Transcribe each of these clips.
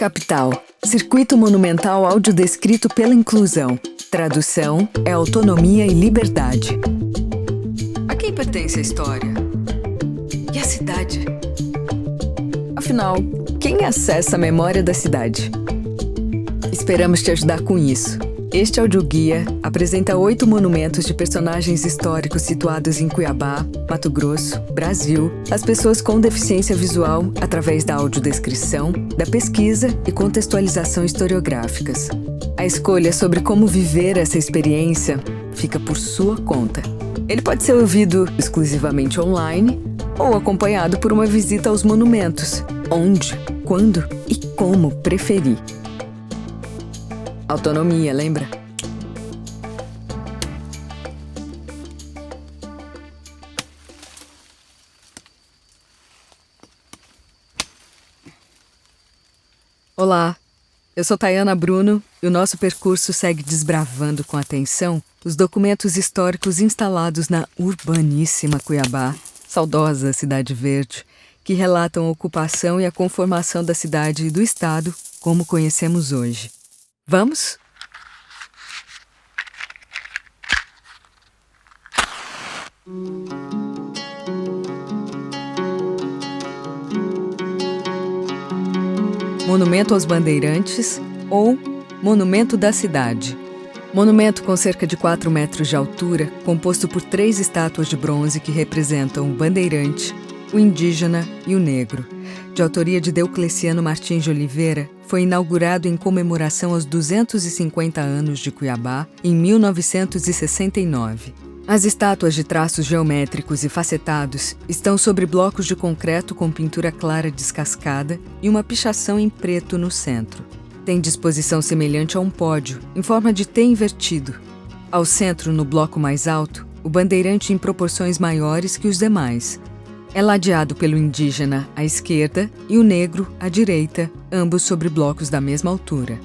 Capital. Circuito monumental audiodescrito pela inclusão. Tradução é autonomia e liberdade. A quem pertence a história? E a cidade? Afinal, quem acessa a memória da cidade? Esperamos te ajudar com isso. Este audioguia apresenta 8 monumentos de personagens históricos situados em Cuiabá, Mato Grosso, Brasil, as pessoas com deficiência visual através da audiodescrição, da pesquisa e contextualização historiográficas. A escolha sobre como viver essa experiência fica por sua conta. Ele pode ser ouvido exclusivamente online ou acompanhado por uma visita aos monumentos, onde, quando e como preferir. Autonomia, lembra? Olá, eu sou Tayana Bruno e o nosso percurso segue desbravando com atenção os documentos históricos instalados na urbaníssima Cuiabá, saudosa Cidade Verde, que relatam a ocupação e a conformação da cidade e do estado como conhecemos hoje. Vamos? Monumento aos Bandeirantes ou Monumento da Cidade. Monumento com cerca de 4 metros de altura, composto por 3 estátuas de bronze que representam o bandeirante, o indígena e o negro. De autoria de Deocleciano Martins de Oliveira, foi inaugurado em comemoração aos 250 anos de Cuiabá, em 1969. As estátuas de traços geométricos e facetados estão sobre blocos de concreto com pintura clara descascada e uma pichação em preto no centro. Tem disposição semelhante a um pódio, em forma de T invertido. Ao centro, no bloco mais alto, o bandeirante em proporções maiores que os demais. É ladeado pelo indígena à esquerda e o negro à direita, ambos sobre blocos da mesma altura.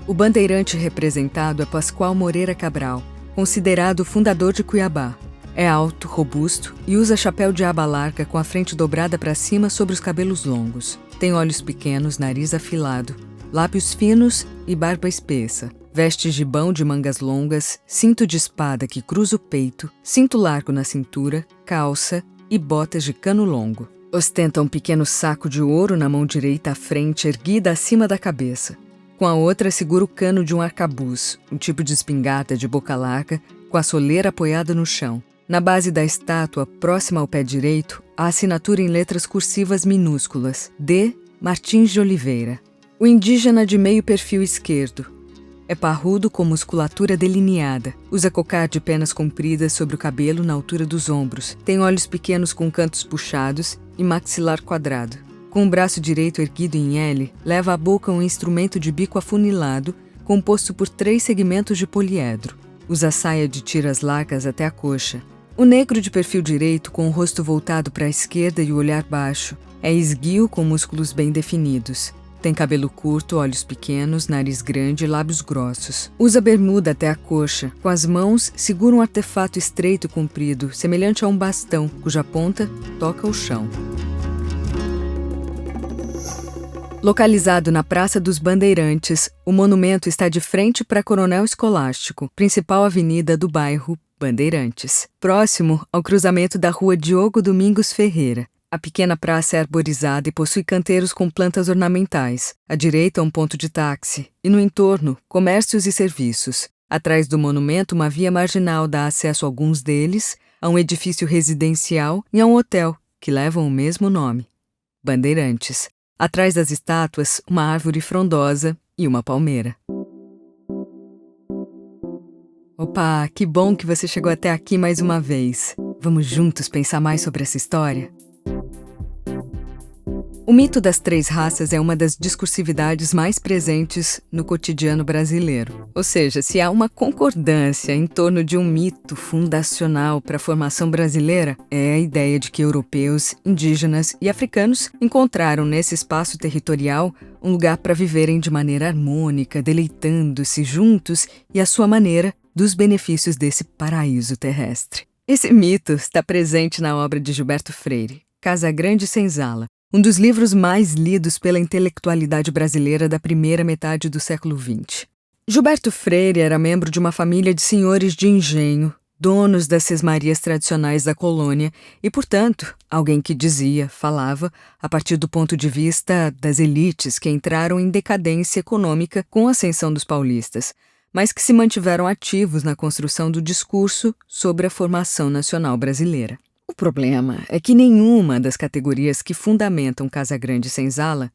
O bandeirante representado é Pascoal Moreira Cabral, considerado o fundador de Cuiabá. É alto, robusto e usa chapéu de aba larga com a frente dobrada para cima sobre os cabelos longos. Tem olhos pequenos, nariz afilado, lábios finos e barba espessa. Veste gibão de mangas longas, cinto de espada que cruza o peito, cinto largo na cintura, calça e botas de cano longo. Ostenta um pequeno saco de ouro na mão direita à frente, erguida acima da cabeça. Com a outra segura o cano de um arcabuz, um tipo de espingarda de boca larga, com a soleira apoiada no chão. Na base da estátua, próxima ao pé direito, a assinatura em letras cursivas minúsculas, D. Martins de Oliveira. O indígena de meio perfil esquerdo. É parrudo com musculatura delineada. Usa cocar de penas compridas sobre o cabelo na altura dos ombros. Tem olhos pequenos com cantos puxados e maxilar quadrado. Com o braço direito erguido em L, leva à boca um instrumento de bico afunilado, composto por 3 segmentos de poliedro. Usa saia de tiras largas até a coxa. O negro de perfil direito, com o rosto voltado para a esquerda e o olhar baixo, é esguio com músculos bem definidos. Tem cabelo curto, olhos pequenos, nariz grande e lábios grossos. Usa bermuda até a coxa. Com as mãos, segura um artefato estreito e comprido, semelhante a um bastão, cuja ponta toca o chão. Localizado na Praça dos Bandeirantes, o monumento está de frente para Coronel Escolástico, principal avenida do bairro Bandeirantes, próximo ao cruzamento da rua Diogo Domingos Ferreira. A pequena praça é arborizada e possui canteiros com plantas ornamentais. À direita, um ponto de táxi. E no entorno, comércios e serviços. Atrás do monumento, uma via marginal dá acesso a alguns deles, a um edifício residencial e a um hotel, que levam o mesmo nome. Bandeirantes. Atrás das estátuas, uma árvore frondosa e uma palmeira. Opa, que bom que você chegou até aqui mais uma vez. Vamos juntos pensar mais sobre essa história? O mito das 3 raças é uma das discursividades mais presentes no cotidiano brasileiro. Ou seja, se há uma concordância em torno de um mito fundacional para a formação brasileira, é a ideia de que europeus, indígenas e africanos encontraram nesse espaço territorial um lugar para viverem de maneira harmônica, deleitando-se juntos e à sua maneira dos benefícios desse paraíso terrestre. Esse mito está presente na obra de Gilberto Freire, Casa Grande e Senzala, um dos livros mais lidos pela intelectualidade brasileira da primeira metade do século XX. Gilberto Freire era membro de uma família de senhores de engenho, donos das sesmarias tradicionais da colônia e, portanto, alguém que dizia, falava, a partir do ponto de vista das elites que entraram em decadência econômica com a ascensão dos paulistas, mas que se mantiveram ativos na construção do discurso sobre a formação nacional brasileira. O problema é que nenhuma das categorias que fundamentam Casagrande Senzala,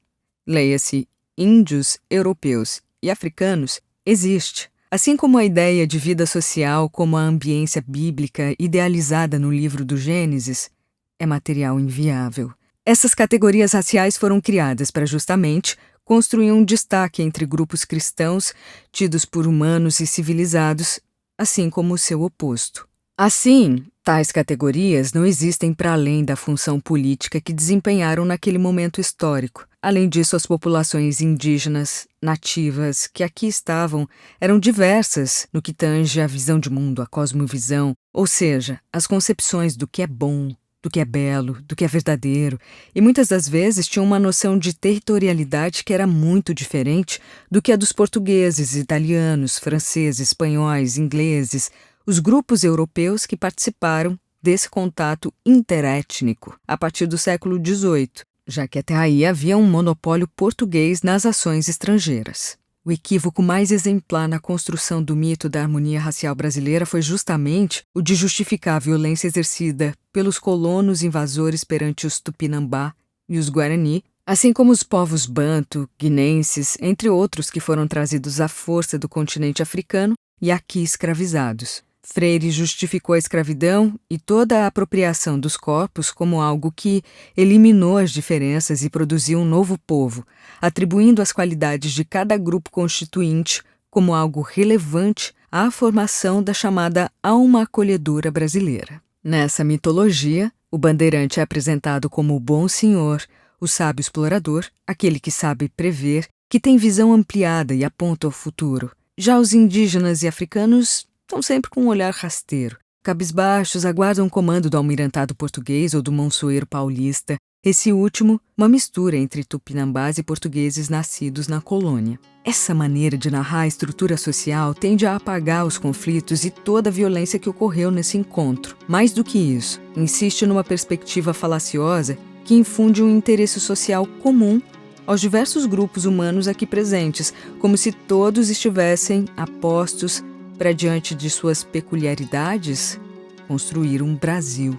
leia-se índios, europeus e africanos, existe. Assim como a ideia de vida social como a ambiência bíblica idealizada no livro do Gênesis, é material inviável. Essas categorias raciais foram criadas para justamente construir um destaque entre grupos cristãos tidos por humanos e civilizados, assim como o seu oposto. Assim, tais categorias não existem para além da função política que desempenharam naquele momento histórico. Além disso, as populações indígenas, nativas, que aqui estavam, eram diversas no que tange à visão de mundo, à cosmovisão, ou seja, as concepções do que é bom, do que é belo, do que é verdadeiro, e muitas das vezes tinham uma noção de territorialidade que era muito diferente do que a dos portugueses, italianos, franceses, espanhóis, ingleses, os grupos europeus que participaram desse contato interétnico a partir do século XVIII, já que até aí havia um monopólio português nas ações estrangeiras. O equívoco mais exemplar na construção do mito da harmonia racial brasileira foi justamente o de justificar a violência exercida pelos colonos invasores perante os Tupinambá e os Guarani, assim como os povos banto, guinenses, entre outros que foram trazidos à força do continente africano e aqui escravizados. Freire justificou a escravidão e toda a apropriação dos corpos como algo que eliminou as diferenças e produziu um novo povo, atribuindo as qualidades de cada grupo constituinte como algo relevante à formação da chamada alma acolhedora brasileira. Nessa mitologia, o bandeirante é apresentado como o bom senhor, o sábio explorador, aquele que sabe prever, que tem visão ampliada e aponta ao futuro. Já os indígenas e africanos estão sempre com um olhar rasteiro. Cabisbaixos aguardam o comando do almirantado português ou do monçoeiro paulista, esse último, uma mistura entre tupinambás e portugueses nascidos na colônia. Essa maneira de narrar a estrutura social tende a apagar os conflitos e toda a violência que ocorreu nesse encontro. Mais do que isso, insiste numa perspectiva falaciosa que infunde um interesse social comum aos diversos grupos humanos aqui presentes, como se todos estivessem apostos para, diante de suas peculiaridades, construir um Brasil.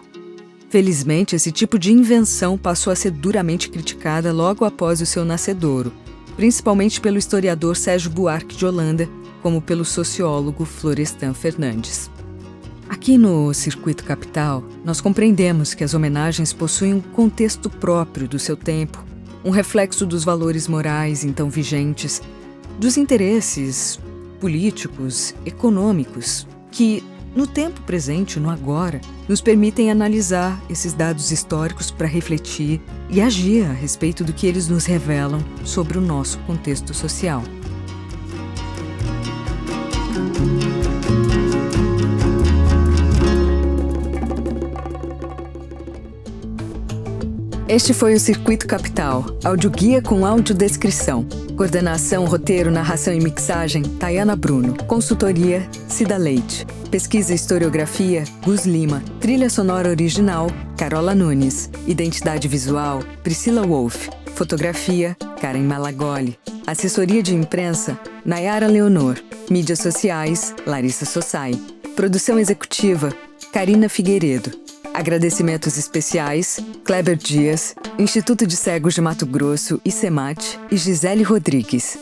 Felizmente, esse tipo de invenção passou a ser duramente criticada logo após o seu nascedouro, principalmente pelo historiador Sérgio Buarque de Holanda, como pelo sociólogo Florestan Fernandes. Aqui no Circuito Capital, nós compreendemos que as homenagens possuem um contexto próprio do seu tempo, um reflexo dos valores morais então vigentes, dos interesses políticos, econômicos, que, no tempo presente, no agora, nos permitem analisar esses dados históricos para refletir e agir a respeito do que eles nos revelam sobre o nosso contexto social. Este foi o Circuito Capital, audioguia com audiodescrição. Coordenação, roteiro, narração e mixagem, Tayana Bruno. Consultoria, Cida Leite. Pesquisa e historiografia, Gus Lima. Trilha sonora original, Carola Nunes. Identidade visual, Priscila Wolff. Fotografia, Karen Malagoli. Assessoria de imprensa, Nayara Leonor. Mídias sociais, Larissa Sossai. Produção executiva, Karina Figueiredo. Agradecimentos especiais, Kleber Dias, Instituto de Cegos de Mato Grosso, ICEMAT e Gisele Rodrigues.